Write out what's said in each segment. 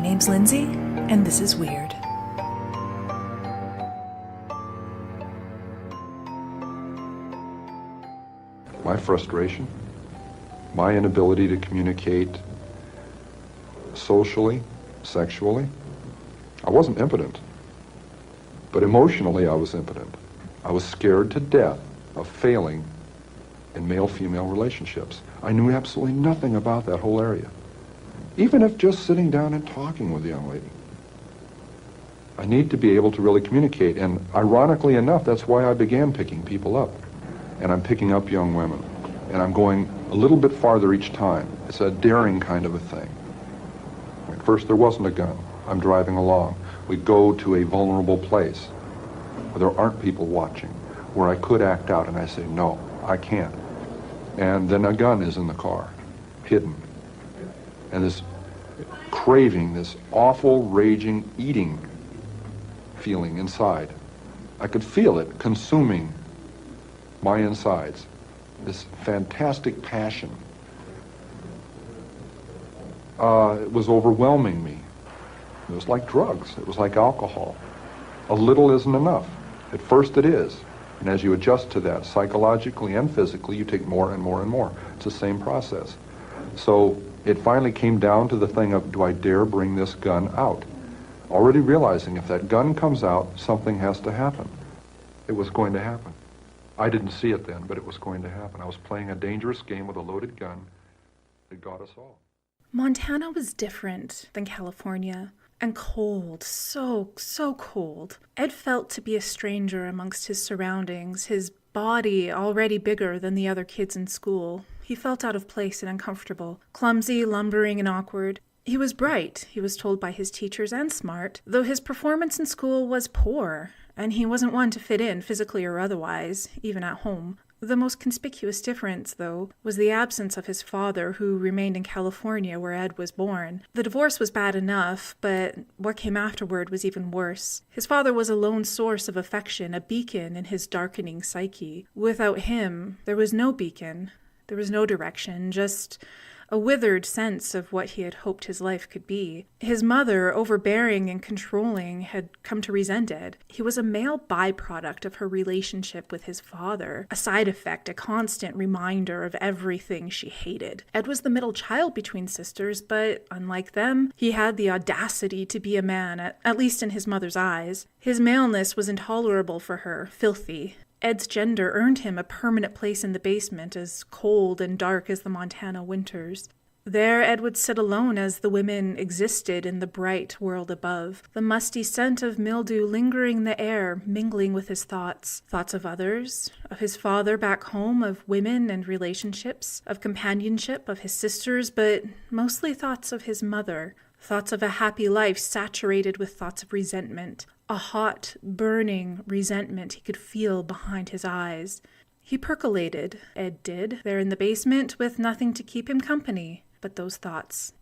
name's Lindsay, and this is Weird. My frustration, my inability to communicate socially, sexually. I wasn't impotent, but emotionally I was impotent. I was scared to death of failing in male-female relationships. I knew absolutely nothing about that whole area, even if just sitting down and talking with a young lady. I need to be able to really communicate, and ironically enough, that's why I began picking people up. And I'm picking up young women, and I'm going a little bit farther each time. It's a daring kind of a thing. At first there wasn't a gun. I'm driving along. We go to a vulnerable place where there aren't people watching, where I could act out, and I say, no, I can't. And then a gun is in the car, hidden. And this craving, this awful, raging, eating feeling inside. I could feel it consuming my insides, this fantastic passion. It was overwhelming me. It was like drugs. It was like alcohol. A little isn't enough. At first it is. And as you adjust to that, psychologically and physically, you take more and more and more. It's the same process. So it finally came down to the thing of, do I dare bring this gun out? Already realizing if that gun comes out, something has to happen. It was going to happen. I didn't see it then, but it was going to happen. I was playing a dangerous game with a loaded gun that got us all. Montana was different than California, and cold, so cold. Ed felt to be a stranger amongst his surroundings, his body already bigger than the other kids in school. He felt out of place and uncomfortable, clumsy, lumbering, and awkward. He was bright, he was told by his teachers, and smart, though his performance in school was poor, and he wasn't one to fit in, physically or otherwise, even at home. The most conspicuous difference, though, was the absence of his father, who remained in California where Ed was born. The divorce was bad enough, but what came afterward was even worse. His father was a lone source of affection, a beacon in his darkening psyche. Without him, there was no beacon. There was no direction, just a withered sense of what he had hoped his life could be. His mother, overbearing and controlling, had come to resent Ed. He was a male byproduct of her relationship with his father, a side effect, a constant reminder of everything she hated. Ed was the middle child between sisters, but unlike them, he had the audacity to be a man, at least in his mother's eyes. His maleness was intolerable for her, filthy. Ed's gender earned him a permanent place in the basement, as cold and dark as the Montana winters. There Ed would sit alone as the women existed in the bright world above, the musty scent of mildew lingering in the air, mingling with his thoughts. Thoughts of others, of his father back home, of women and relationships, of companionship, of his sisters, but mostly thoughts of his mother. Thoughts of a happy life saturated with thoughts of resentment. A hot, burning resentment he could feel behind his eyes. He percolated, Ed did, there in the basement with nothing to keep him company but those thoughts.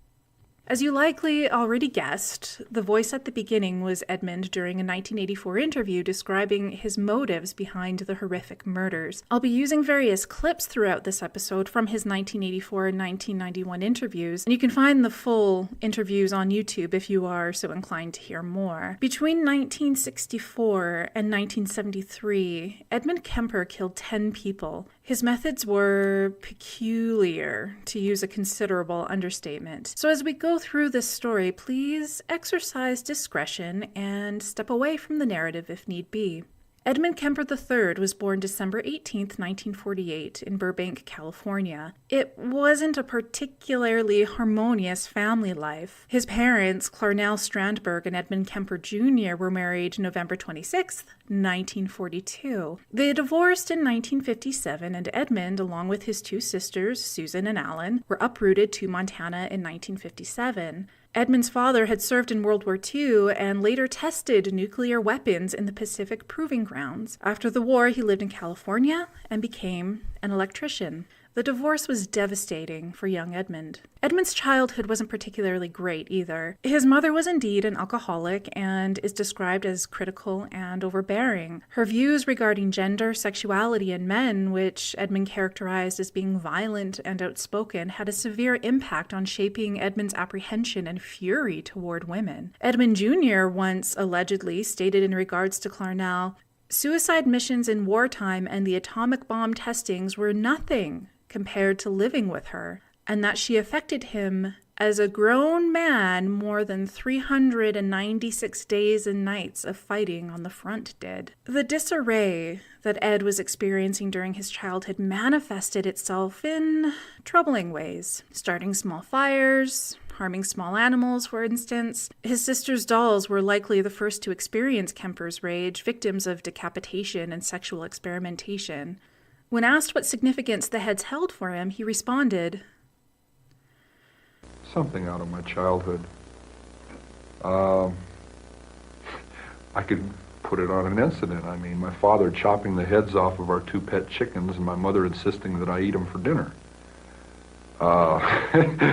As you likely already guessed, the voice at the beginning was Edmund during a 1984 interview describing his motives behind the horrific murders. I'll be using various clips throughout this episode from his 1984 and 1991 interviews, and you can find the full interviews on YouTube if you are so inclined to hear more. Between 1964 and 1973, Edmund Kemper killed 10 people. His methods were peculiar, to use a considerable understatement. So as we go through this story, please exercise discretion and step away from the narrative if need be. Edmund Kemper III was born December 18, 1948, in Burbank, California. It wasn't a particularly harmonious family life. His parents, Clarnell Strandberg and Edmund Kemper Jr., were married November 26, 1942. They divorced in 1957, and Edmund, along with his two sisters, Susan and Alan, were uprooted to Montana in 1957. Edmund's father had served in World War II and later tested nuclear weapons in the Pacific Proving Grounds. After the war, he lived in California and became an electrician. The divorce was devastating for young Edmund. Edmund's childhood wasn't particularly great either. His mother was indeed an alcoholic and is described as critical and overbearing. Her views regarding gender, sexuality, and men, which Edmund characterized as being violent and outspoken, had a severe impact on shaping Edmund's apprehension and fury toward women. Edmund Jr. once allegedly stated in regards to Clarnell, "Suicide missions in wartime and the atomic bomb testings were nothing compared to living with her, and that she affected him as a grown man more than 396 days and nights of fighting on the front did." The disarray that Ed was experiencing during his childhood manifested itself in troubling ways, starting small fires, harming small animals, for instance. His sister's dolls were likely the first to experience Kemper's rage, victims of decapitation and sexual experimentation. When asked what significance the heads held for him, he responded, "Something out of my childhood. I could put it on an incident. I mean, my father chopping the heads off of our 2 pet chickens and my mother insisting that I eat them for dinner.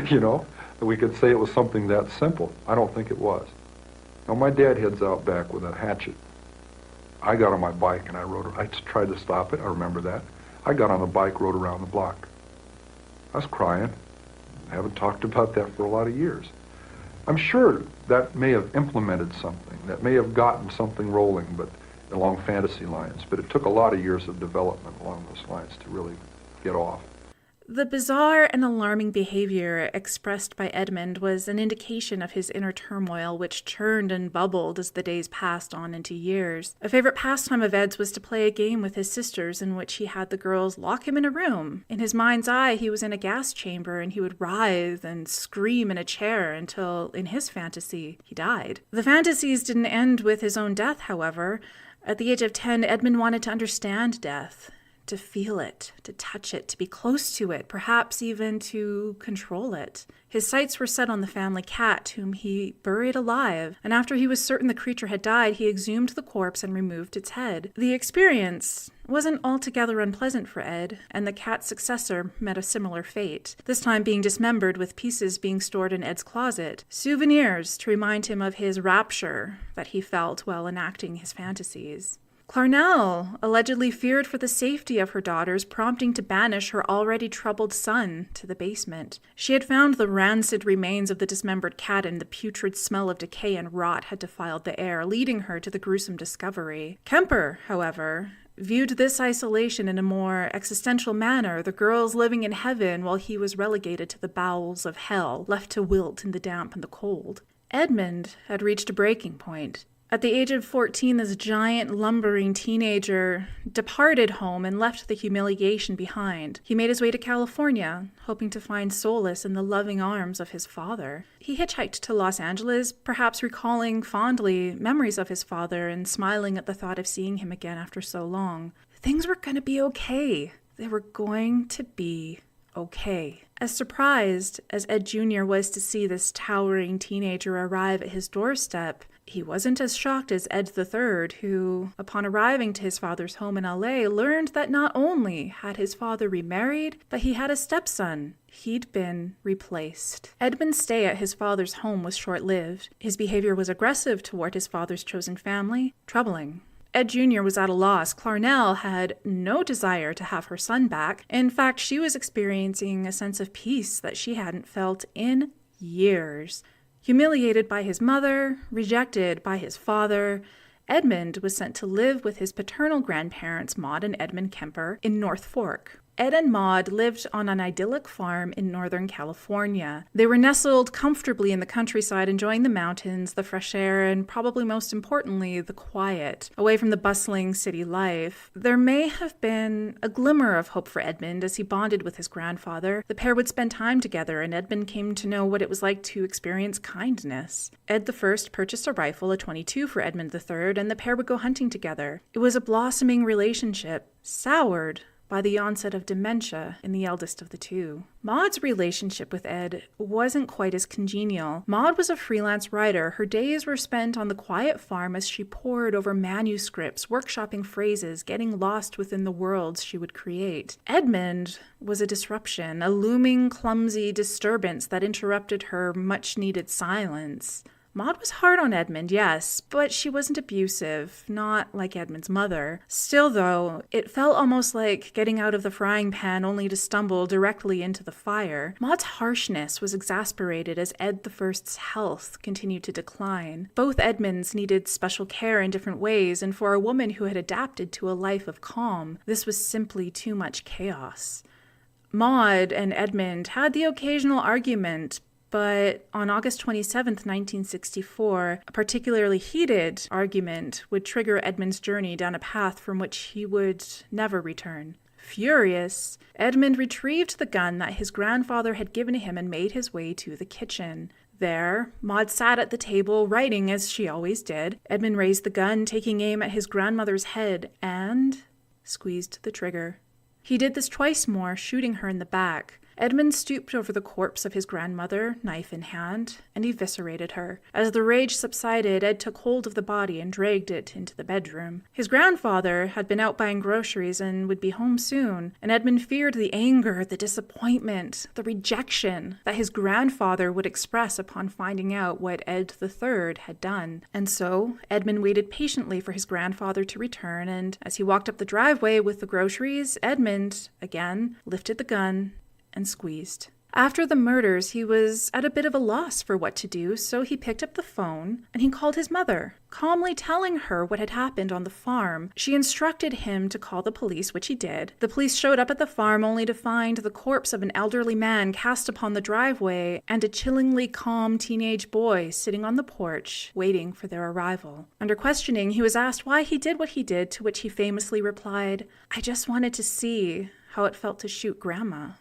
You know, we could say it was something that simple. I don't think it was. Now, my dad heads out back with a hatchet. I got on my bike and I tried to stop it. I remember that. I got on the bike, rode around the block. I was crying. I haven't talked about that for a lot of years. I'm sure that may have implemented something, that may have gotten something rolling, but along fantasy lines. But it took a lot of years of development along those lines to really get off. The bizarre and alarming behavior expressed by Edmund was an indication of his inner turmoil, which churned and bubbled as the days passed on into years. A favorite pastime of Ed's was to play a game with his sisters in which he had the girls lock him in a room. In his mind's eye, he was in a gas chamber, and he would writhe and scream in a chair until, in his fantasy, he died. The fantasies didn't end with his own death, however. At the age of 10, Edmund wanted to understand death, to feel it, to touch it, to be close to it, perhaps even to control it. His sights were set on the family cat, whom he buried alive, and after he was certain the creature had died, he exhumed the corpse and removed its head. The experience wasn't altogether unpleasant for Ed, and the cat's successor met a similar fate, this time being dismembered with pieces being stored in Ed's closet, souvenirs to remind him of his rapture that he felt while enacting his fantasies. Clarnell allegedly feared for the safety of her daughters, prompting to banish her already troubled son to the basement. She had found the rancid remains of the dismembered cat, and the putrid smell of decay and rot had defiled the air, leading her to the gruesome discovery. Kemper, however, viewed this isolation in a more existential manner, the girls living in heaven while he was relegated to the bowels of hell, left to wilt in the damp and the cold. Edmund had reached a breaking point. At the age of 14, this giant, lumbering teenager departed home and left the humiliation behind. He made his way to California, hoping to find solace in the loving arms of his father. He hitchhiked to Los Angeles, perhaps recalling fondly memories of his father and smiling at the thought of seeing him again after so long. Things were going to be okay. They were going to be okay. As surprised as Ed Jr. was to see this towering teenager arrive at his doorstep, he wasn't as shocked as Ed III, who, upon arriving to his father's home in LA, learned that not only had his father remarried, but he had a stepson. He'd been replaced. Edmund's stay at his father's home was short-lived. His behavior was aggressive toward his father's chosen family, troubling. Ed Jr. was at a loss. Clarnell had no desire to have her son back. In fact, she was experiencing a sense of peace that she hadn't felt in years. Humiliated by his mother, rejected by his father, Edmund was sent to live with his paternal grandparents, Maud and Edmund Kemper, in North Fork. Ed and Maud lived on an idyllic farm in Northern California. They were nestled comfortably in the countryside, enjoying the mountains, the fresh air, and probably most importantly, the quiet, away from the bustling city life. There may have been a glimmer of hope for Edmund as he bonded with his grandfather. The pair would spend time together, and Edmund came to know what it was like to experience kindness. Ed I purchased a rifle, a .22, for Edmund III, and the pair would go hunting together. It was a blossoming relationship, soured by the onset of dementia in the eldest of the two. Maud's relationship with Ed wasn't quite as congenial. Maud was a freelance writer. Her days were spent on the quiet farm as she pored over manuscripts, workshopping phrases, getting lost within the worlds she would create. Edmund was a disruption, a looming, clumsy disturbance that interrupted her much-needed silence. Maud was hard on Edmund, yes, but she wasn't abusive, not like Edmund's mother. Still, though, it felt almost like getting out of the frying pan only to stumble directly into the fire. Maud's harshness was exasperated as Ed the First's health continued to decline. Both Edmunds needed special care in different ways, and for a woman who had adapted to a life of calm, this was simply too much chaos. Maud and Edmund had the occasional argument, but on August 27, 1964, a particularly heated argument would trigger Edmund's journey down a path from which he would never return. Furious, Edmund retrieved the gun that his grandfather had given him and made his way to the kitchen. There, Maud sat at the table, writing as she always did. Edmund raised the gun, taking aim at his grandmother's head, and squeezed the trigger. He did this twice more, shooting her in the back. Edmund stooped over the corpse of his grandmother, knife in hand, and eviscerated her. As the rage subsided, Ed took hold of the body and dragged it into the bedroom. His grandfather had been out buying groceries and would be home soon, and Edmund feared the anger, the disappointment, the rejection that his grandfather would express upon finding out what Ed III had done. And so, Edmund waited patiently for his grandfather to return, and as he walked up the driveway with the groceries, Edmund, again, lifted the gun and squeezed. After the murders, he was at a bit of a loss for what to do, so he picked up the phone and he called his mother, calmly telling her what had happened on the farm. She instructed him to call the police, which he did. The police showed up at the farm only to find the corpse of an elderly man cast upon the driveway and a chillingly calm teenage boy sitting on the porch, waiting for their arrival. Under questioning, he was asked why he did what he did, to which he famously replied, "I just wanted to see how it felt to shoot Grandma."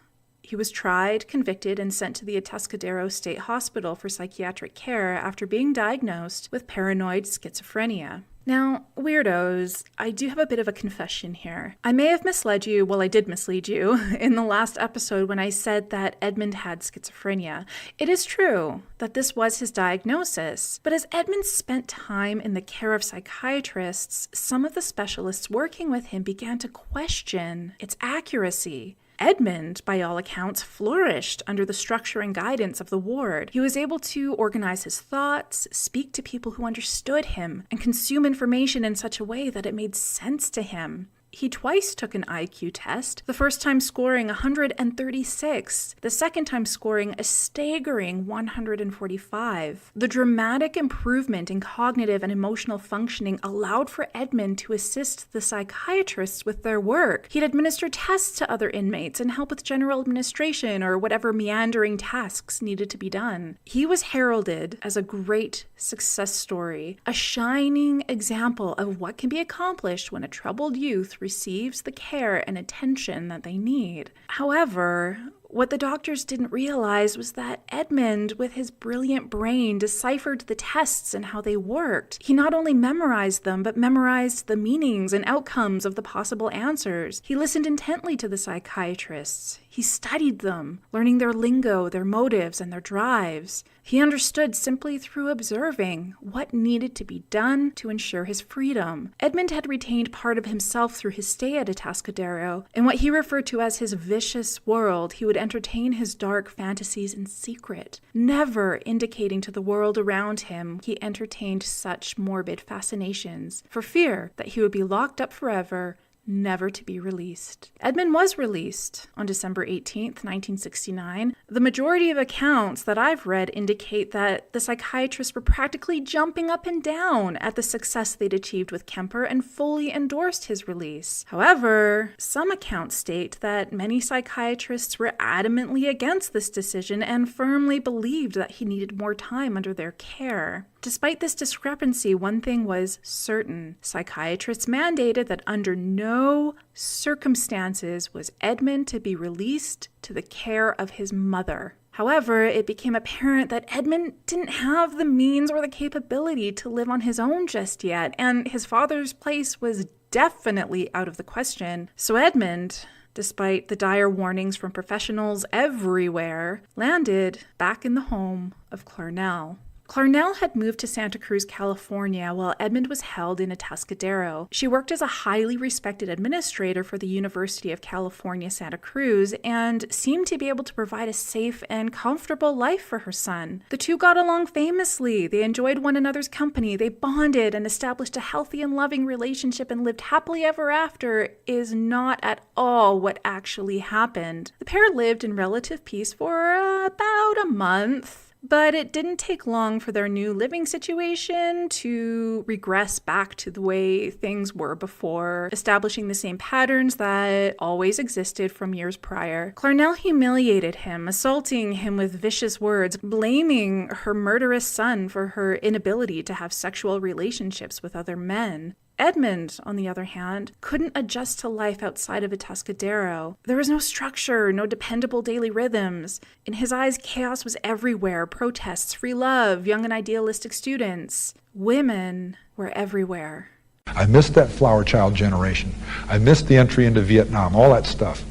He was tried, convicted, and sent to the Atascadero State Hospital for psychiatric care after being diagnosed with paranoid schizophrenia. Now, weirdos, I do have a bit of a confession here. I may have misled you, well, I did mislead you, in the last episode when I said that Edmund had schizophrenia. It is true that this was his diagnosis, but as Edmund spent time in the care of psychiatrists, some of the specialists working with him began to question its accuracy. Edmund, by all accounts, flourished under the structure and guidance of the ward. He was able to organize his thoughts, speak to people who understood him, and consume information in such a way that it made sense to him. He twice took an IQ test, the first time scoring 136, the second time scoring a staggering 145. The dramatic improvement in cognitive and emotional functioning allowed for Edmund to assist the psychiatrists with their work. He'd administer tests to other inmates and help with general administration or whatever meandering tasks needed to be done. He was heralded as a great success story, a shining example of what can be accomplished when a troubled youth receives the care and attention that they need. However, what the doctors didn't realize was that Edmund, with his brilliant brain, deciphered the tests and how they worked. He not only memorized them, but memorized the meanings and outcomes of the possible answers. He listened intently to the psychiatrists. He studied them, learning their lingo, their motives, and their drives. He understood simply through observing what needed to be done to ensure his freedom. Edmund had retained part of himself through his stay at Atascadero. In what he referred to as his vicious world, he would entertain his dark fantasies in secret, never indicating to the world around him he entertained such morbid fascinations, for fear that he would be locked up forever, never to be released. Edmund was released on December 18th, 1969. The majority of accounts that I've read indicate that the psychiatrists were practically jumping up and down at the success they'd achieved with Kemper and fully endorsed his release. However, some accounts state that many psychiatrists were adamantly against this decision and firmly believed that he needed more time under their care. Despite this discrepancy, one thing was certain. Psychiatrists mandated that under no circumstances was Edmund to be released to the care of his mother. However, it became apparent that Edmund didn't have the means or the capability to live on his own just yet, and his father's place was definitely out of the question. So Edmund despite the dire warnings from professionals everywhere, landed back in the home of Clarnell. Clarnell had moved to Santa Cruz, California, while Edmund was held in Atascadero. She worked as a highly respected administrator for the University of California, Santa Cruz, and seemed to be able to provide a safe and comfortable life for her son. The two got along famously. They enjoyed one another's company. They bonded and established a healthy and loving relationship and lived happily ever after is not at all what actually happened. The pair lived in relative peace for about a month. But it didn't take long for their new living situation to regress back to the way things were before, establishing the same patterns that always existed from years prior. Clarnell humiliated him, assaulting him with vicious words, blaming her murderous son for her inability to have sexual relationships with other men. Edmund, on the other hand, couldn't adjust to life outside of Atascadero. There was no structure, no dependable daily rhythms. In his eyes, chaos was everywhere. Protests, free love, young and idealistic students. Women were everywhere. I missed that flower child generation. I missed the entry into Vietnam, all that stuff.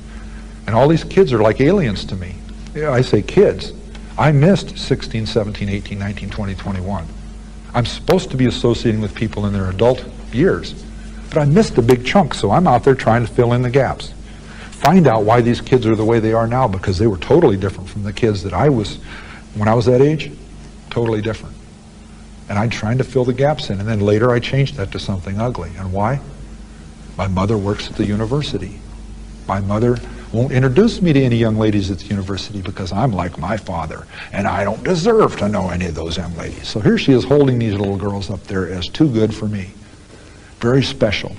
And all these kids are like aliens to me. Yeah, I say kids. I missed 16, 17, 18, 19, 20, 21. I'm supposed to be associating with people in their adult years, but I missed a big chunk, so I'm out there trying to fill in the gaps. Find out why these kids are the way they are now, because they were totally different from the kids that I was when I was that age. Totally different. And I'm trying to fill the gaps in, and then later I changed that to something ugly. And why? My mother works at the university. My mother won't introduce me to any young ladies at the university because I'm like my father, and I don't deserve to know any of those young ladies. So here she is holding these little girls up there as too good for me. Very special.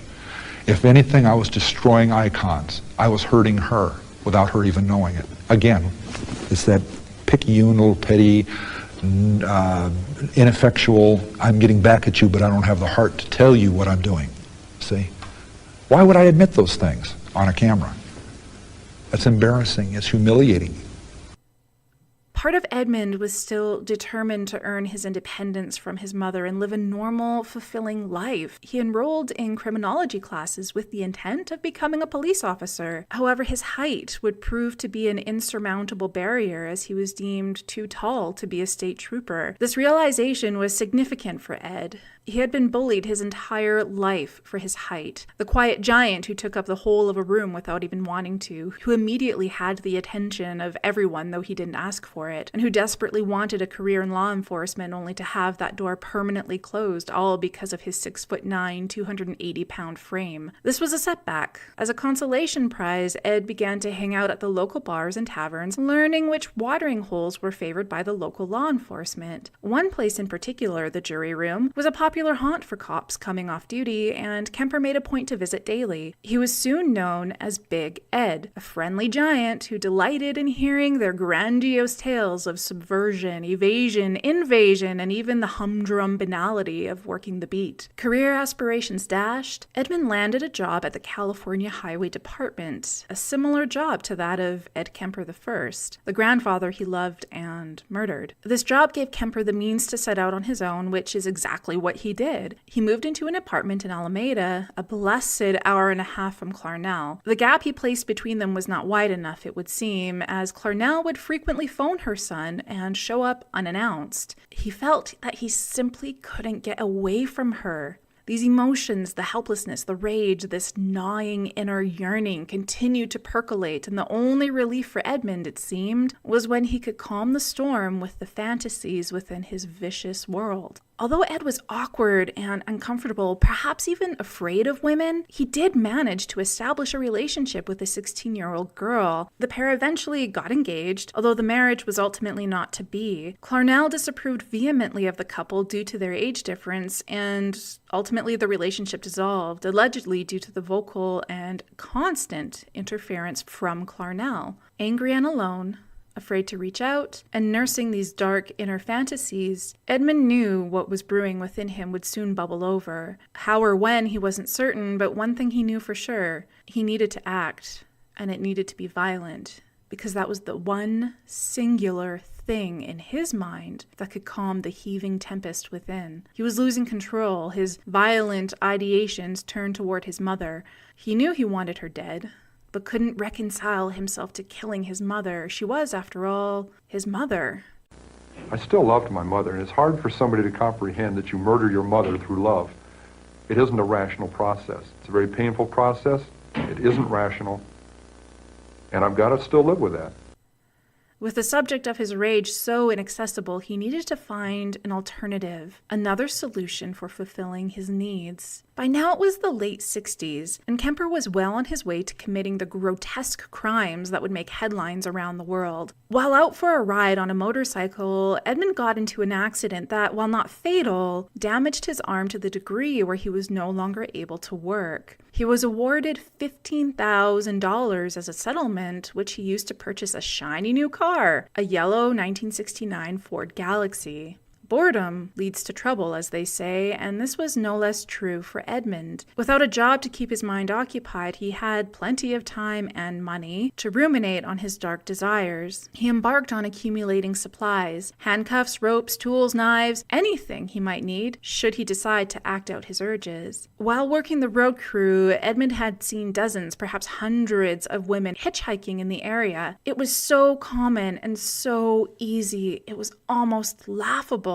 If anything, I was destroying icons. I was hurting her without her even knowing it. Again, it's that picayune, little petty, ineffectual, I'm getting back at you, but I don't have the heart to tell you what I'm doing. See? Why would I admit those things on a camera? That's embarrassing. It's humiliating. Part of Edmund was still determined to earn his independence from his mother and live a normal, fulfilling life. He enrolled in criminology classes with the intent of becoming a police officer. However, his height would prove to be an insurmountable barrier as he was deemed too tall to be a state trooper. This realization was significant for Ed. He had been bullied his entire life for his height. The quiet giant who took up the whole of a room without even wanting to, who immediately had the attention of everyone though he didn't ask for it, and who desperately wanted a career in law enforcement only to have that door permanently closed, all because of his 6'9", 280-pound frame. This was a setback. As a consolation prize, Ed began to hang out at the local bars and taverns, learning which watering holes were favored by the local law enforcement. One place in particular, the jury room, was a popular haunt for cops coming off duty, and Kemper made a point to visit daily. He was soon known as Big Ed, a friendly giant who delighted in hearing their grandiose tales of subversion, evasion, invasion, and even the humdrum banality of working the beat. Career aspirations dashed, Edmund landed a job at the California Highway Department, a similar job to that of Ed Kemper I, the grandfather he loved and murdered. This job gave Kemper the means to set out on his own, which is exactly what he did. He moved into an apartment in Alameda, a blessed hour and a half from Clarnell. The gap he placed between them was not wide enough, it would seem, as Clarnell would frequently phone her son and show up unannounced. He felt that he simply couldn't get away from her. These emotions, the helplessness, the rage, this gnawing inner yearning continued to percolate, and the only relief for Edmund, it seemed, was when he could calm the storm with the fantasies within his vicious world. Although Ed was awkward and uncomfortable, perhaps even afraid of women, he did manage to establish a relationship with a 16-year-old girl. The pair eventually got engaged, although the marriage was ultimately not to be. Clarnell disapproved vehemently of the couple due to their age difference, and ultimately the relationship dissolved, allegedly due to the vocal and constant interference from Clarnell. Angry and alone, afraid to reach out, and nursing these dark inner fantasies, Edmund knew what was brewing within him would soon bubble over. How or when, he wasn't certain, but one thing he knew for sure. He needed to act, and it needed to be violent, because that was the one singular thing in his mind that could calm the heaving tempest within. He was losing control. His violent ideations turned toward his mother. He knew he wanted her dead, but couldn't reconcile himself to killing his mother. She was, after all, his mother. I still loved my mother, and it's hard for somebody to comprehend that you murder your mother through love. It isn't a rational process. It's a very painful process. It isn't rational, and I've got to still live with that. With the subject of his rage so inaccessible, he needed to find an alternative, another solution for fulfilling his needs. By now it was the late 60s, and Kemper was well on his way to committing the grotesque crimes that would make headlines around the world. While out for a ride on a motorcycle, Edmund got into an accident that, while not fatal, damaged his arm to the degree where he was no longer able to work. He was awarded $15,000 as a settlement, which he used to purchase a shiny new car, a yellow 1969 Ford Galaxy. Boredom leads to trouble, as they say, and this was no less true for Edmund. Without a job to keep his mind occupied, he had plenty of time and money to ruminate on his dark desires. He embarked on accumulating supplies, handcuffs, ropes, tools, knives, anything he might need should he decide to act out his urges. While working the road crew, Edmund had seen dozens, perhaps hundreds of women hitchhiking in the area. It was so common and so easy, it was almost laughable.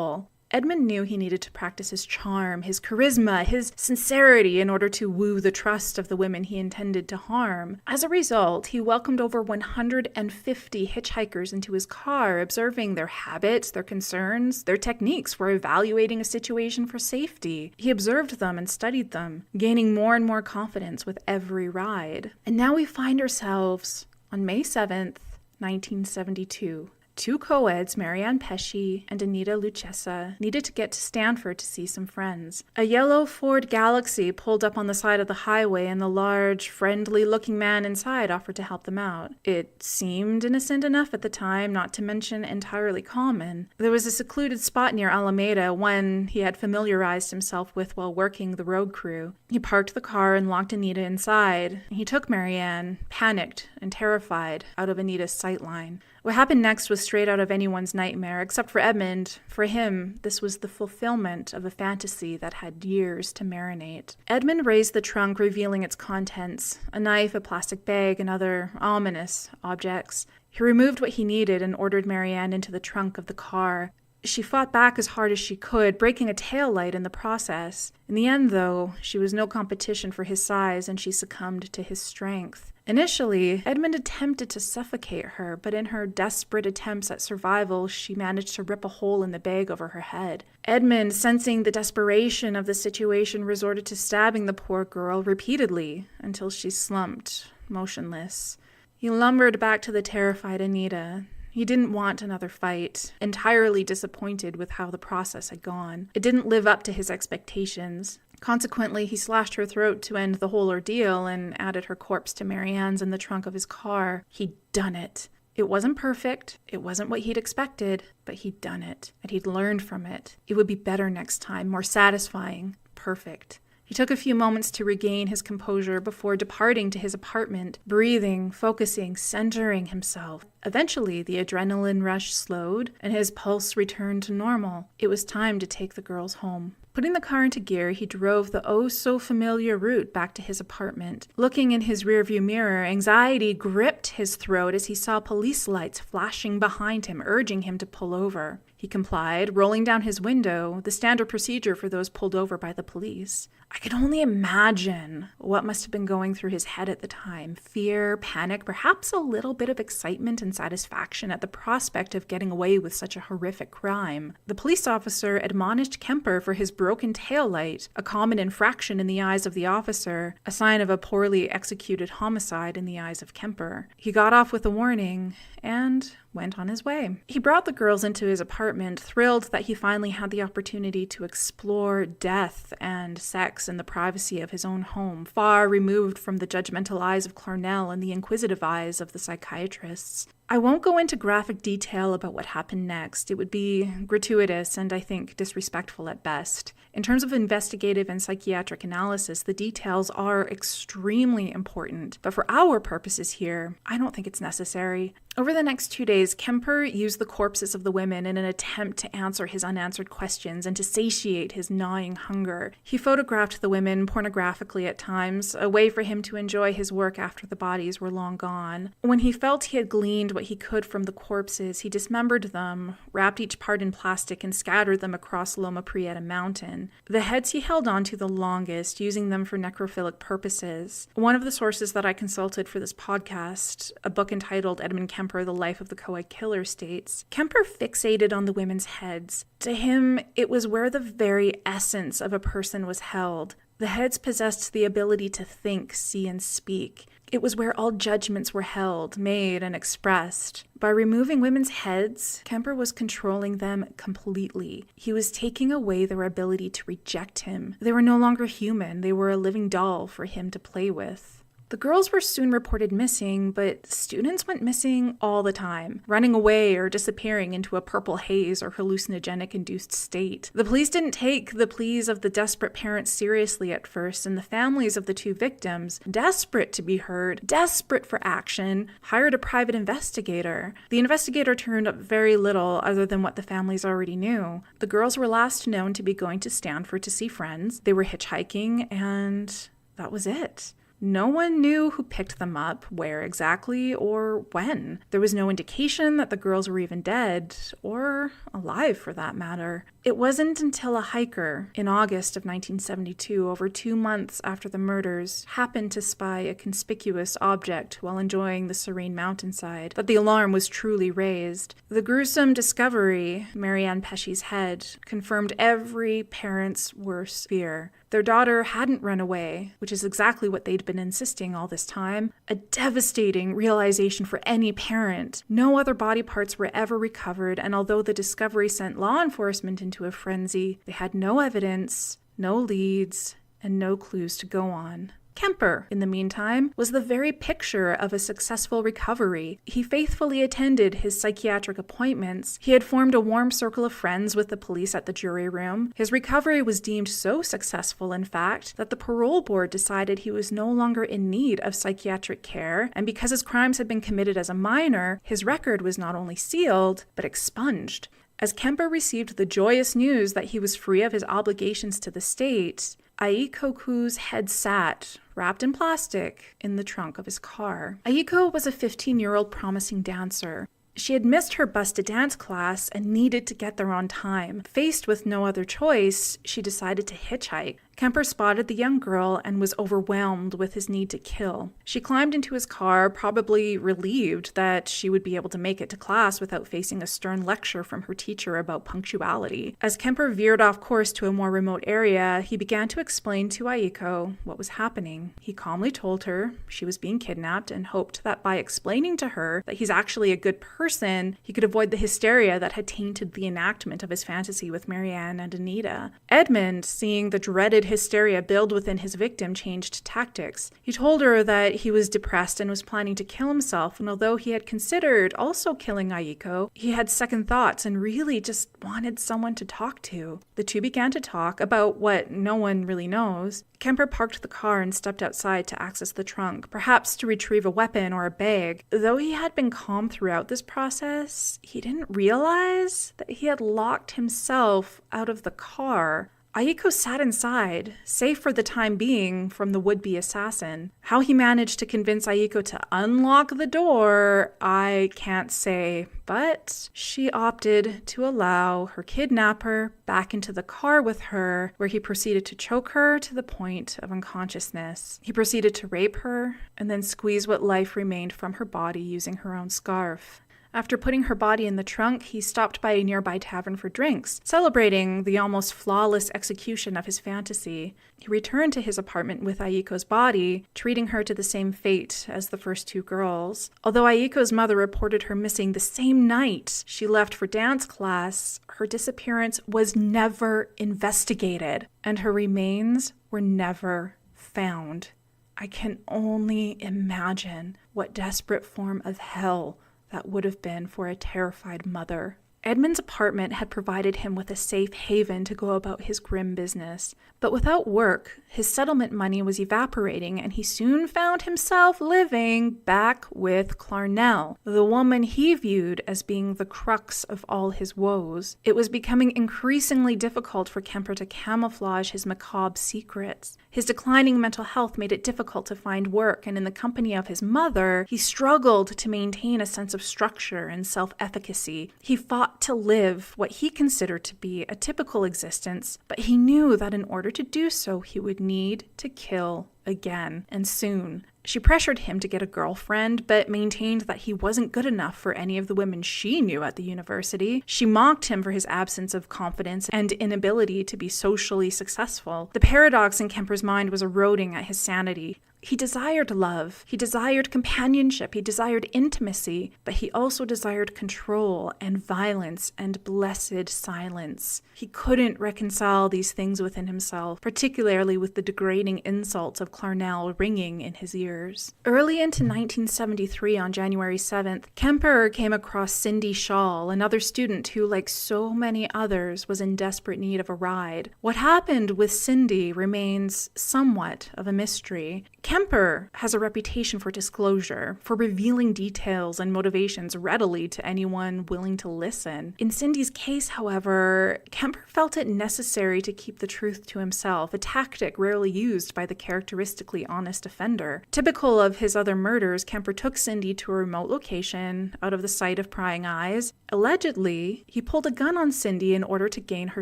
Edmund knew he needed to practice his charm, his charisma, his sincerity in order to woo the trust of the women he intended to harm. As a result, he welcomed over 150 hitchhikers into his car, observing their habits, their concerns, their techniques for evaluating a situation for safety. He observed them and studied them, gaining more and more confidence with every ride. And now we find ourselves on May 7th, 1972. Two co-eds, Marianne Pesce and Anita Lucchesa, needed to get to Stanford to see some friends. A yellow Ford Galaxy pulled up on the side of the highway, and the large, friendly-looking man inside offered to help them out. It seemed innocent enough at the time, not to mention entirely common. There was a secluded spot near Alameda, one he had familiarized himself with while working the road crew. He parked the car and locked Anita inside. He took Marianne, panicked and terrified, out of Anita's sightline. What happened next was straight out of anyone's nightmare, except for Edmund. For him, this was the fulfillment of a fantasy that had years to marinate. Edmund raised the trunk, revealing its contents: a knife, a plastic bag, and other ominous objects. He removed what he needed and ordered Marianne into the trunk of the car. She fought back as hard as she could, breaking a taillight in the process. In the end, though, she was no competition for his size, and she succumbed to his strength. Initially, Edmund attempted to suffocate her, but in her desperate attempts at survival, she managed to rip a hole in the bag over her head. Edmund, sensing the desperation of the situation, resorted to stabbing the poor girl repeatedly until she slumped, motionless. He lumbered back to the terrified Anita. He didn't want another fight, entirely disappointed with how the process had gone. It didn't live up to his expectations. Consequently, he slashed her throat to end the whole ordeal and added her corpse to Marianne's in the trunk of his car. He'd done it. It wasn't perfect. It wasn't what he'd expected, but he'd done it, and he'd learned from it. It would be better next time, more satisfying, perfect. He took a few moments to regain his composure before departing to his apartment, breathing, focusing, centering himself. Eventually, the adrenaline rush slowed, and his pulse returned to normal. It was time to take the girls home. Putting the car into gear, he drove the oh-so-familiar route back to his apartment. Looking in his rearview mirror, anxiety gripped his throat as he saw police lights flashing behind him, urging him to pull over. He complied, rolling down his window, the standard procedure for those pulled over by the police. I could only imagine what must have been going through his head at the time. Fear, panic, perhaps a little bit of excitement and satisfaction at the prospect of getting away with such a horrific crime. The police officer admonished Kemper for his broken taillight, a common infraction in the eyes of the officer, a sign of a poorly executed homicide in the eyes of Kemper. He got off with a warning and went on his way. He brought the girls into his apartment, thrilled that he finally had the opportunity to explore death and sex in the privacy of his own home, far removed from the judgmental eyes of Clarnell and the inquisitive eyes of the psychiatrists. I won't go into graphic detail about what happened next. It would be gratuitous and I think disrespectful at best. In terms of investigative and psychiatric analysis, the details are extremely important, but for our purposes here, I don't think it's necessary. Over the next 2 days, Kemper used the corpses of the women in an attempt to answer his unanswered questions and to satiate his gnawing hunger. He photographed the women pornographically at times, a way for him to enjoy his work after the bodies were long gone. When he felt he had gleaned what he could from the corpses, he dismembered them, wrapped each part in plastic, and scattered them across Loma Prieta Mountain. The heads he held on to the longest, using them for necrophilic purposes. One of the sources that I consulted for this podcast, a book entitled Edmund Kemper, The Life of the Co-ed Killer, states, Kemper fixated on the women's heads. To him, it was where the very essence of a person was held. The heads possessed the ability to think, see, and speak. It was where all judgments were held, made, and expressed. By removing women's heads, Kemper was controlling them completely. He was taking away their ability to reject him. They were no longer human. They were a living doll for him to play with. The girls were soon reported missing, but students went missing all the time, running away or disappearing into a purple haze or hallucinogenic-induced state. The police didn't take the pleas of the desperate parents seriously at first, and the families of the two victims, desperate to be heard, desperate for action, hired a private investigator. The investigator turned up very little other than what the families already knew. The girls were last known to be going to Stanford to see friends. They were hitchhiking, and that was it. No one knew who picked them up, where exactly, or when. There was no indication that the girls were even dead, or alive for that matter. It wasn't until a hiker in August of 1972, over 2 months after the murders, happened to spy a conspicuous object while enjoying the serene mountainside, that the alarm was truly raised. The gruesome discovery, Marianne Pesce's head, confirmed every parent's worst fear. Their daughter hadn't run away, which is exactly what they'd been insisting all this time. A devastating realization for any parent. No other body parts were ever recovered, and although the discovery sent law enforcement into a frenzy, they had no evidence, no leads, and no clues to go on. Kemper, in the meantime, was the very picture of a successful recovery. He faithfully attended his psychiatric appointments. He had formed a warm circle of friends with the police at the jury room. His recovery was deemed so successful, in fact, that the parole board decided he was no longer in need of psychiatric care, and because his crimes had been committed as a minor, his record was not only sealed, but expunged. As Kemper received the joyous news that he was free of his obligations to the state, Aiko Ku's head sat, wrapped in plastic, in the trunk of his car. Aiko was a 15-year-old promising dancer. She had missed her bus to dance class and needed to get there on time. Faced with no other choice, she decided to hitchhike. Kemper spotted the young girl and was overwhelmed with his need to kill. She climbed into his car, probably relieved that she would be able to make it to class without facing a stern lecture from her teacher about punctuality. As Kemper veered off course to a more remote area, he began to explain to Aiko what was happening. He calmly told her she was being kidnapped and hoped that by explaining to her that he's actually a good person, he could avoid the hysteria that had tainted the enactment of his fantasy with Marianne and Anita. Edmund, seeing the dreaded hysteria build within his victim, changed tactics. He told her that he was depressed and was planning to kill himself, and although he had considered also killing Aiko, he had second thoughts and really just wanted someone to talk to. The two began to talk about what no one really knows. Kemper parked the car and stepped outside to access the trunk, perhaps to retrieve a weapon or a bag. Though he had been calm throughout this process, he didn't realize that he had locked himself out of the car. Aiko sat inside, safe for the time being from the would-be assassin. How he managed to convince Aiko to unlock the door, I can't say, but she opted to allow her kidnapper back into the car with her, where he proceeded to choke her to the point of unconsciousness. He proceeded to rape her and then squeeze what life remained from her body using her own scarf. After putting her body in the trunk, he stopped by a nearby tavern for drinks, celebrating the almost flawless execution of his fantasy. He returned to his apartment with Aiko's body, treating her to the same fate as the first two girls. Although Aiko's mother reported her missing the same night she left for dance class, her disappearance was never investigated, and her remains were never found. I can only imagine what desperate form of hell that would have been for a terrified mother. Edmund's apartment had provided him with a safe haven to go about his grim business. But without work, his settlement money was evaporating, and he soon found himself living back with Clarnell, the woman he viewed as being the crux of all his woes. It was becoming increasingly difficult for Kemper to camouflage his macabre secrets. His declining mental health made it difficult to find work, and in the company of his mother, he struggled to maintain a sense of structure and self-efficacy. He fought to live what he considered to be a typical existence, but he knew that in order to do so, he would need to kill again, and soon. She pressured him to get a girlfriend, but maintained that he wasn't good enough for any of the women she knew at the university. She mocked him for his absence of confidence and inability to be socially successful. The paradox in Kemper's mind was eroding at his sanity. He desired love, he desired companionship, he desired intimacy, but he also desired control and violence and blessed silence. He couldn't reconcile these things within himself, particularly with the degrading insults of Clarnell ringing in his ears. Early into 1973, on January 7th, Kemper came across Cindy Shaw, another student who, like so many others, was in desperate need of a ride. What happened with Cindy remains somewhat of a mystery. Kemper has a reputation for disclosure, for revealing details and motivations readily to anyone willing to listen. In Cindy's case, however, Kemper felt it necessary to keep the truth to himself, a tactic rarely used by the characteristically honest offender. Typical of his other murders, Kemper took Cindy to a remote location, out of the sight of prying eyes. Allegedly, he pulled a gun on Cindy in order to gain her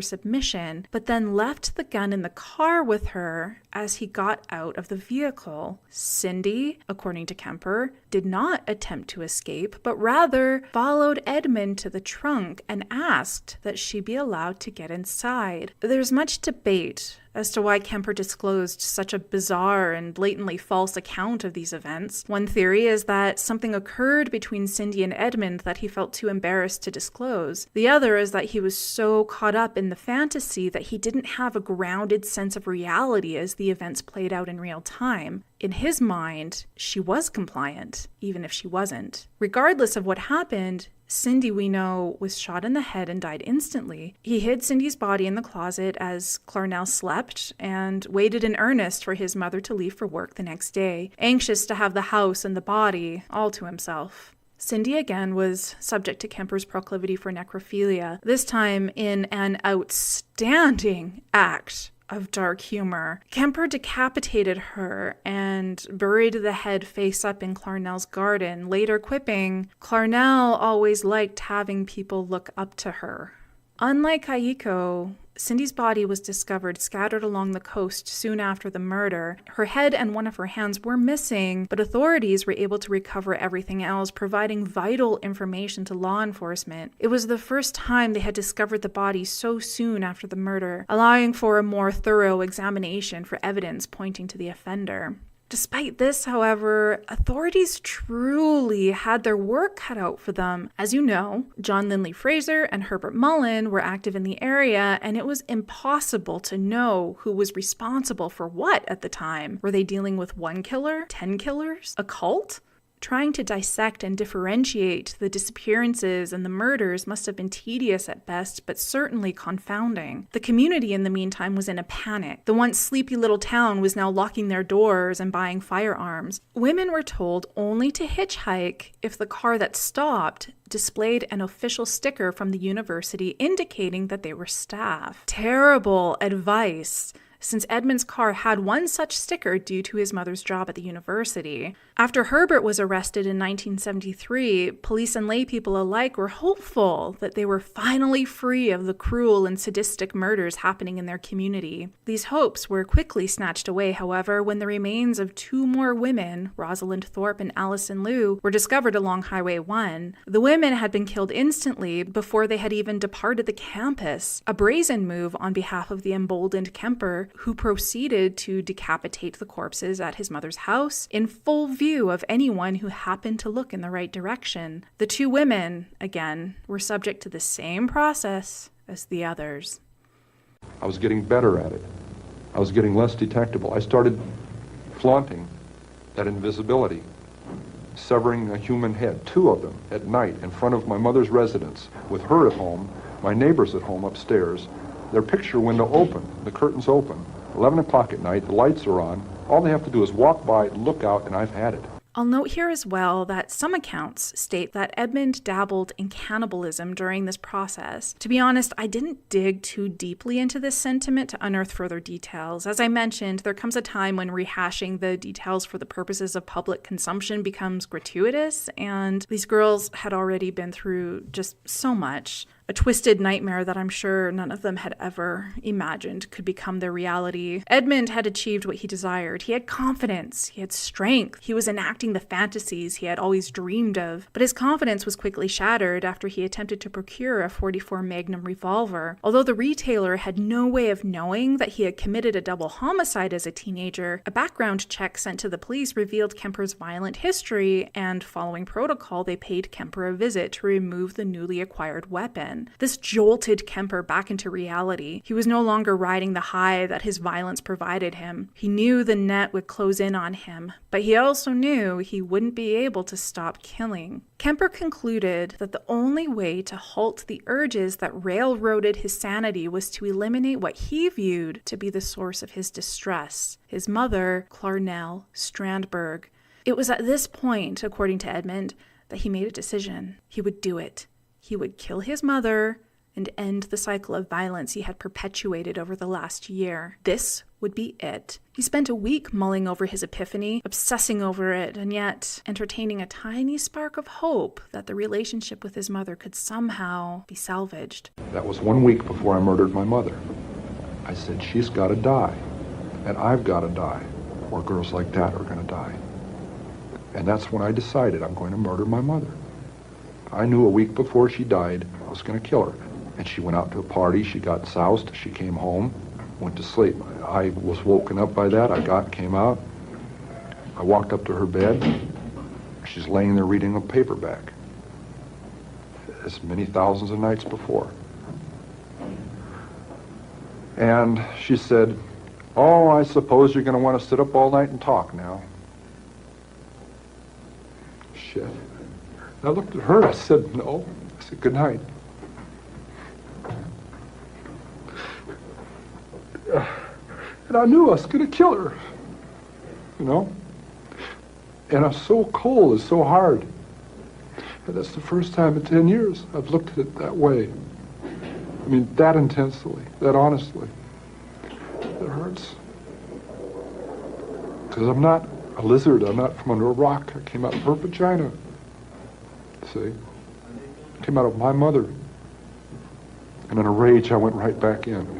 submission, but then left the gun in the car with her as he got out of the vehicle. Cindy, according to Kemper, did not attempt to escape, but rather followed Edmund to the trunk and asked that she be allowed to get inside. There's much debate as to why Kemper disclosed such a bizarre and blatantly false account of these events. One theory is that something occurred between Cindy and Edmund that he felt too embarrassed to disclose. The other is that he was so caught up in the fantasy that he didn't have a grounded sense of reality as the events played out in real time. In his mind, she was compliant, even if she wasn't. Regardless of what happened, Cindy, we know, was shot in the head and died instantly. He hid Cindy's body in the closet as Clarnell slept and waited in earnest for his mother to leave for work the next day, anxious to have the house and the body all to himself. Cindy again was subject to Kemper's proclivity for necrophilia, this time in an outstanding act of dark humor. Kemper decapitated her and buried the head face up in Clarnell's garden, later quipping, "Clarnell always liked having people look up to her." Unlike Ayiko, Cindy's body was discovered scattered along the coast soon after the murder. Her head and one of her hands were missing, but authorities were able to recover everything else, providing vital information to law enforcement. It was the first time they had discovered the body so soon after the murder, allowing for a more thorough examination for evidence pointing to the offender. Despite this, however, authorities truly had their work cut out for them. As you know, John Linley Frazier and Herbert Mullen were active in the area, and it was impossible to know who was responsible for what at the time. Were they dealing with one killer? 10 killers? A cult? Trying to dissect and differentiate the disappearances and the murders must have been tedious at best, but certainly confounding. The community, in the meantime, was in a panic. The once sleepy little town was now locking their doors and buying firearms. Women were told only to hitchhike if the car that stopped displayed an official sticker from the university indicating that they were staff. Terrible advice, since Edmund's car had one such sticker due to his mother's job at the university. After Herbert was arrested in 1973, police and lay people alike were hopeful that they were finally free of the cruel and sadistic murders happening in their community. These hopes were quickly snatched away, however, when the remains of 2 more women, Rosalind Thorpe and Allison Liu, were discovered along Highway 1. The women had been killed instantly before they had even departed the campus, a brazen move on behalf of the emboldened Kemper, who proceeded to decapitate the corpses at his mother's house in full view of anyone who happened to look in the right direction. The 2 women, again, were subject to the same process as the others. I was getting better at it. I was getting less detectable. I started flaunting that invisibility. severing a human head, 2 of them at night in front of my mother's residence, with her at home, my neighbors at home upstairs, their picture window open, the curtains open, 11 o'clock at night, the lights are on. All they have to do is walk by, look out, and I've had it. I'll note here as well that some accounts state that Edmund dabbled in cannibalism during this process. To be honest, I didn't dig too deeply into this sentiment to unearth further details. As I mentioned, there comes a time when rehashing the details for the purposes of public consumption becomes gratuitous, and these girls had already been through just so much. A twisted nightmare that I'm sure none of them had ever imagined could become their reality. Edmund had achieved what he desired. He had confidence. He had strength. He was enacting the fantasies he had always dreamed of. But his confidence was quickly shattered after he attempted to procure a .44 Magnum revolver. Although the retailer had no way of knowing that he had committed a double homicide as a teenager, a background check sent to the police revealed Kemper's violent history, and following protocol, they paid Kemper a visit to remove the newly acquired weapon. This jolted Kemper back into reality. He was no longer riding the high that his violence provided him. He knew the net would close in on him, but he also knew he wouldn't be able to stop killing. Kemper concluded that the only way to halt the urges that railroaded his sanity was to eliminate what he viewed to be the source of his distress, his mother, Clarnell Strandberg. It was at this point, according to Edmund, that he made a decision. He would do it. He would kill his mother and end the cycle of violence he had perpetuated over the last year. This would be it. He spent a week mulling over his epiphany, obsessing over it, and yet entertaining a tiny spark of hope that the relationship with his mother could somehow be salvaged. That was 1 week before I murdered my mother. I said, she's got to die, and I've got to die, or girls like that are going to die. And that's when I decided I'm going to murder my mother. I knew a week before she died, I was going to kill her. And she went out to a party, she got soused, she came home, went to sleep. I was woken up by that, came out. I walked up to her bed. She's laying there reading a paperback, as many thousands of nights before. And she said, "Oh, I suppose you're going to want to sit up all night and talk now." Shit. I looked at her, I said, "No." I said, "Good night." And I knew I was going to kill her, you know? And I was so cold, it's so hard. And that's the first time in 10 years I've looked at it that way. I mean, that intensely, that honestly. It hurts. Because I'm not a lizard, I'm not from under a rock. I came out of her vagina. See? I came out of my mother. And in a rage, I went right back in.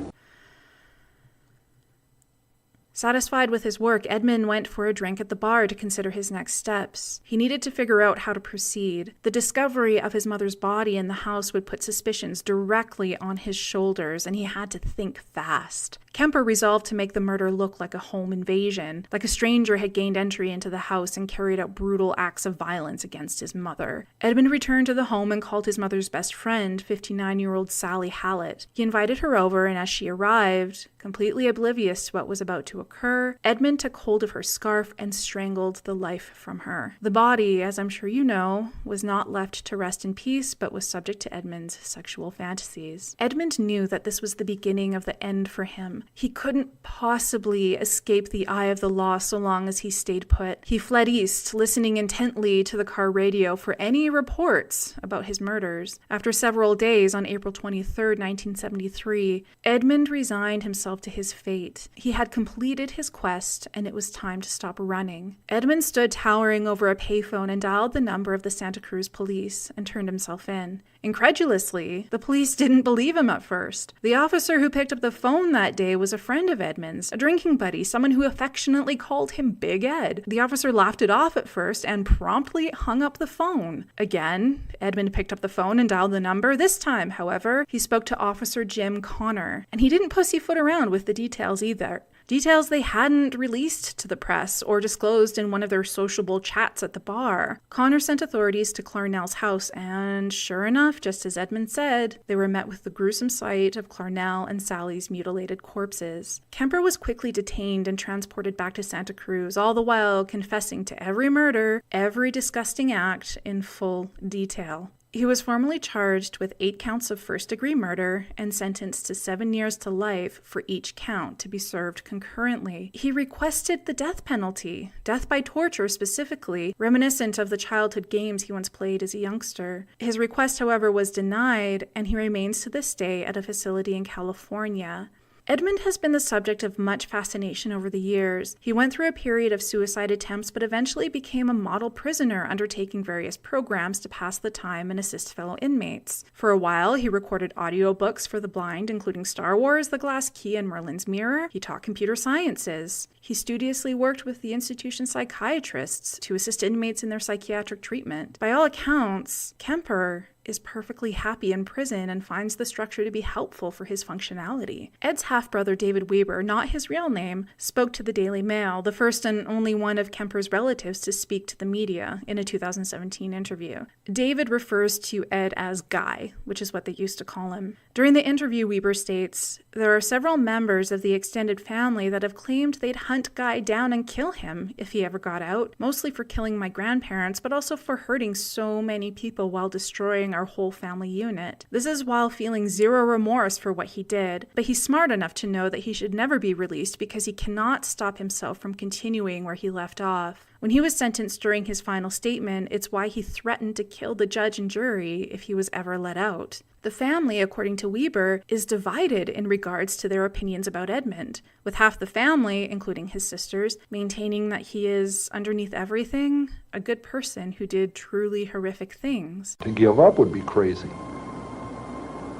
Satisfied with his work, Edmund went for a drink at the bar to consider his next steps. He needed to figure out how to proceed. The discovery of his mother's body in the house would put suspicions directly on his shoulders, and he had to think fast. Kemper resolved to make the murder look like a home invasion, like a stranger had gained entry into the house and carried out brutal acts of violence against his mother. Edmund returned to the home and called his mother's best friend, 59-year-old Sally Hallett. He invited her over, and as she arrived, completely oblivious to what was about to occur, Edmund took hold of her scarf and strangled the life from her. The body, as I'm sure you know, was not left to rest in peace, but was subject to Edmund's sexual fantasies. Edmund knew that this was the beginning of the end for him. He couldn't possibly escape the eye of the law so long as he stayed put. He fled east, listening intently to the car radio for any reports about his murders. After several days, on April 23, 1973, Edmund resigned himself to his fate. He had completed his quest, and it was time to stop running. Edmund stood towering over a payphone and dialed the number of the Santa Cruz police and turned himself in. Incredulously, the police didn't believe him at first. The officer who picked up the phone that day was a friend of Edmund's, a drinking buddy, someone who affectionately called him Big Ed. The officer laughed it off at first and promptly hung up the phone. Again, Edmund picked up the phone and dialed the number. This time, however, he spoke to Officer Jim Connor, and he didn't pussyfoot around with the details either. details they hadn't released to the press or disclosed in one of their sociable chats at the bar. Connor sent authorities to Clarnell's house, and sure enough, just as Edmund said, they were met with the gruesome sight of Clarnell and Sally's mutilated corpses. Kemper was quickly detained and transported back to Santa Cruz, all the while confessing to every murder, every disgusting act in full detail. He was formally charged with 8 counts of first-degree murder and sentenced to 7 years to life for each count to be served concurrently. He requested the death penalty, death by torture specifically, reminiscent of the childhood games he once played as a youngster. His request, however, was denied, and he remains to this day at a facility in California. Edmund has been the subject of much fascination over the years. He went through a period of suicide attempts, but eventually became a model prisoner, undertaking various programs to pass the time and assist fellow inmates. For a while, he recorded audiobooks for the blind, including Star Wars, The Glass Key, and Merlin's Mirror. He taught computer sciences. He studiously worked with the institution's psychiatrists to assist inmates in their psychiatric treatment. By all accounts, Kemper is perfectly happy in prison and finds the structure to be helpful for his functionality. Ed's half-brother, David Weber, not his real name, spoke to the Daily Mail, the first and only one of Kemper's relatives to speak to the media in a 2017 interview. David refers to Ed as Guy, which is what they used to call him. During the interview, Weber states, "There are several members of the extended family that have claimed they'd hunt Guy down and kill him if he ever got out, mostly for killing my grandparents, but also for hurting so many people while destroying our whole family unit. This is while feeling zero remorse for what he did, but he's smart enough to know that he should never be released because he cannot stop himself from continuing where he left off. When he was sentenced during his final statement, it's why he threatened to kill the judge and jury if he was ever let out." The family, according to Weber, is divided in regards to their opinions about Edmund, with half the family, including his sisters, maintaining that he is, underneath everything, a good person who did truly horrific things. To give up would be crazy.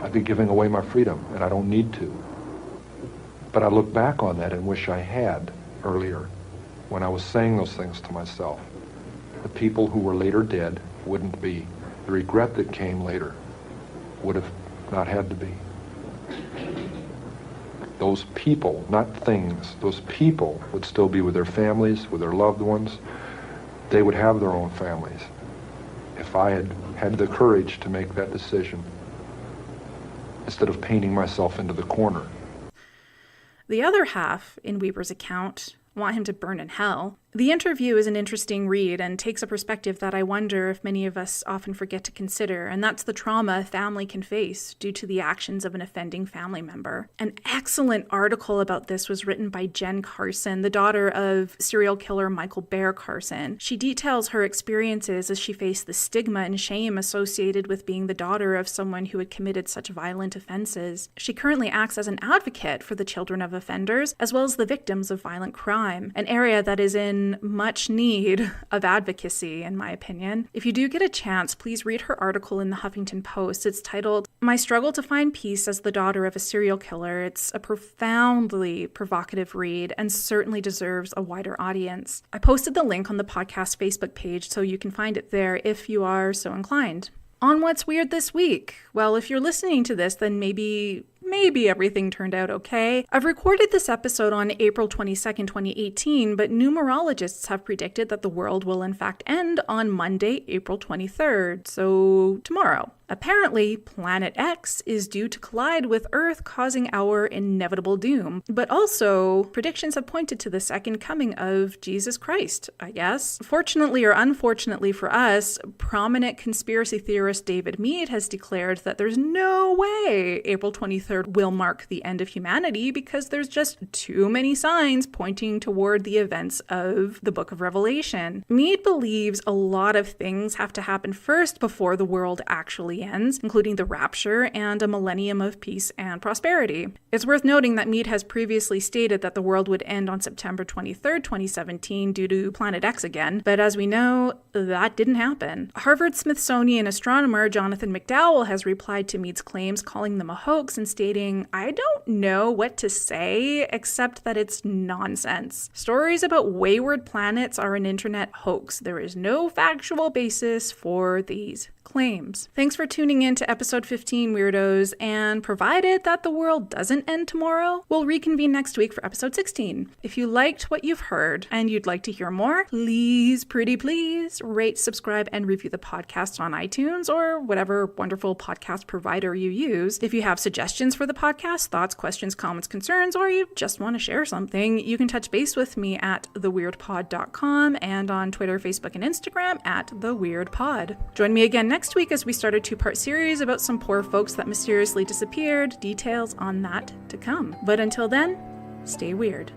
I'd be giving away my freedom, and I don't need to. But I look back on that and wish I had earlier, when I was saying those things to myself. The people who were later dead wouldn't be. The regret that came later would have not had to be. Those people, not things, those people would still be with their families, with their loved ones. They would have their own families. If I had had the courage to make that decision, instead of painting myself into the corner. The other half, in Weber's account, want him to burn in hell. The interview is an interesting read and takes a perspective that I wonder if many of us often forget to consider, and that's the trauma a family can face due to the actions of an offending family member. An excellent article about this was written by Jen Carson, the daughter of serial killer Michael Bear Carson. She details her experiences as she faced the stigma and shame associated with being the daughter of someone who had committed such violent offenses. She currently acts as an advocate for the children of offenders, as well as the victims of violent crime, an area that is in much need of advocacy, in my opinion. If you do get a chance, please read her article in the Huffington Post. It's titled, "My Struggle to Find Peace as the Daughter of a Serial Killer." It's a profoundly provocative read and certainly deserves a wider audience. I posted the link on the podcast Facebook page, so you can find it there if you are so inclined. On What's Weird this week? Well, if you're listening to this, then maybe everything turned out okay. I've recorded this episode on April 22nd, 2018, but numerologists have predicted that the world will in fact end on Monday, April 23rd, so tomorrow. Apparently, Planet X is due to collide with Earth, causing our inevitable doom. But also, predictions have pointed to the second coming of Jesus Christ, I guess. Fortunately or unfortunately for us, prominent conspiracy theorist David Mead has declared that there's no way April 23rd will mark the end of humanity because there's just too many signs pointing toward the events of the Book of Revelation. Mead believes a lot of things have to happen first before the world actually ends, including the rapture and a millennium of peace and prosperity. It's worth noting that Mead has previously stated that the world would end on September 23rd, 2017 due to Planet X again, but as we know, that didn't happen. Harvard Smithsonian astronomy astronomer Jonathan McDowell has replied to Mead's claims, calling them a hoax and stating, "I don't know what to say except that it's nonsense. Stories about wayward planets are an internet hoax. There is no factual basis for these claims." Thanks for tuning in to episode 15, Weirdos, and provided that the world doesn't end tomorrow, we'll reconvene next week for episode 16. If you liked what you've heard and you'd like to hear more, please, pretty please, rate, subscribe, and review the podcast on iTunes or whatever wonderful podcast provider you use. If you have suggestions for the podcast, thoughts, questions, comments, concerns, or you just want to share something, you can touch base with me at theweirdpod.com and on Twitter, Facebook, and Instagram at theweirdpod. Join me again next week as we start a 2-part series about some poor folks that mysteriously disappeared. Details on that to come. But until then, stay weird.